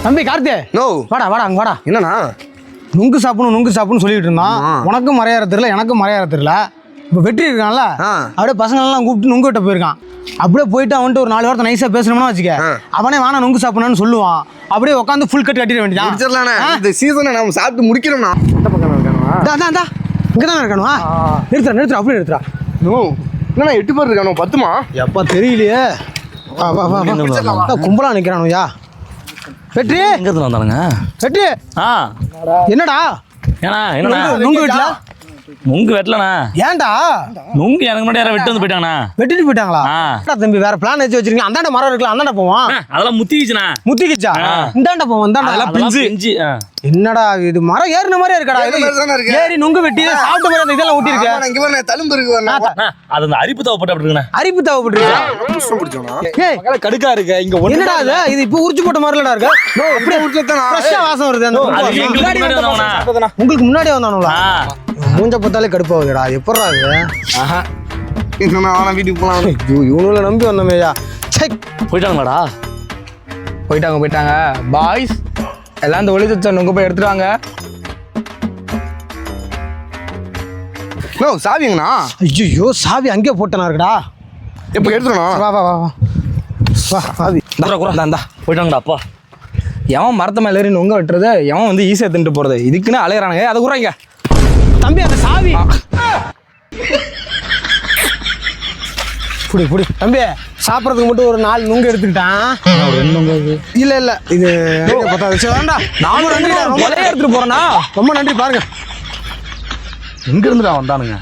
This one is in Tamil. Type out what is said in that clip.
தம்பி கார்த்தி, நோ வாடா வாடா அங்க வாடா. என்னண்ணா? நுங்கு சாப்பிடணும்னு சொல்லிட்டு இருந்தான். உனக்கும் மறையாற தெரியல, எனக்கும் மறையாற தெரியல. இப்போ வெற்றி இருக்கான்ல, அப்படியே பசங்களெல்லாம் கூப்பிட்டு நுங்கு விட்ட போயிருக்கான். அப்படியே போயிட்டு அவன்ட்டு ஒரு 4 வாரத்தை நைஸாக பேசணும்னா வச்சுக்க, அவனே வேணா நுங்கு சாப்பிடணும்னு சொல்லுவான். அப்படியே உட்காந்து ஃபுல் கட் கட்டிட வேண்டியதான். முடிச்சிடலாண்ணே, இந்த சீசனை நம்ம சாப்பிட்டு முடிக்கிறோம்ண்ணா. எந்த பக்கம் இருக்கானுவா? இங்கே தானே இருக்கானுவா? நிறுத்துறா அப்படியே நிறுத்துறா. நோ என்னண்ணா 8 பேர் இருக்கானோ? 10மா? எப்பா தெரியலையே. கும்பலா நிற்கிறானுயா. வெற்றி எங்க இருந்து வந்தானுங்க? வெற்றி என்னடா ஏன்னா என்னண்ணா நுங்கு வெட்டல? நுங்கு வெட்டலண்ணா. ஏன்டா? நுங்கு எனக்கு மட்டும் யாரும் வெட்டு வந்து போயிட்டாங்கண்ணா. வெட்டிட்டு போயிட்டாங்களா? தம்பி வேற பிளான் வச்சு வச்சிருக்கீங்க. அந்தாண்ட மரம் இருக்கலாம், அந்தாண்ட போவான். அதெல்லாம் முத்திக்கிச்சுண்ணா. முத்திக்கிச்சா? இந்தாண்ட போவோம். இந்தாண்ட பிஞ்சு. என்னடா இது மரம் ஏறின மாதிரியே இருக்கடா. ஏறி நுங்கு வெட்டி சாப்பிட்ட மாதிரி அந்த இதெல்லாம் ஊட்டி இருக்க. இங்க பாருங்க, தழும்பு இருக்கு. அது அந்த அரிப்பு தேவைப்பட்டு அப்படி இருக்குண்ணா. அரிப்பு தேவைப்பட்டு கடுக்கா இருக்கு இங்க. என்னடா இது இப்ப உரிச்சு போட்ட மாதிரிலடா இருக்கு. அப்படியே ஃப்ரெஷ்ஷா வாசம் வருது. உங்களுக்கு முன்னாடியே வந்தானுங்களா? மூஞ்ச பார்த்தாலே கடுப்பாகுதுடா. அது எப்படா அது? வீட்டுக்கு போலாம். இவனுல நம்பி வந்தோமேயா. போயிட்டாங்களாடா? போயிட்டாங்க பாய்ஸ் எல்லாம் இந்த ஒளி தச்ச நுங்க போய் எடுத்துட்டாங்க. சாவிங்கண்ணா? ஐயோ சாவி அங்கேயே போட்டனா இருக்குடா. இப்போ எடுத்துடணும். வா வா வா வா சாவி இந்தா போயிட்டாங்கடா. அப்பா எவன் மரத்த மேல ஏறி நுங்க வெட்டுறது, எவன் வந்து ஈஸியாக தின்ட்டு போறது, இதுக்குன்னு அலையிறானுங்க. அதை கூறாங்க தம்பி. அந்த சாவி புடி தம்பி. சாப்பிட்றதுக்கு மட்டும் ஒரு 4 நுங்கு எடுத்துக்கிட்டான். இல்ல இது வேண்டாம். 4 நன்றி. ரொம்ப எடுத்துட்டு போறேன்னா ரொம்ப நன்றி. பாருங்க எங்க இருந்துடா வந்தானுங்க.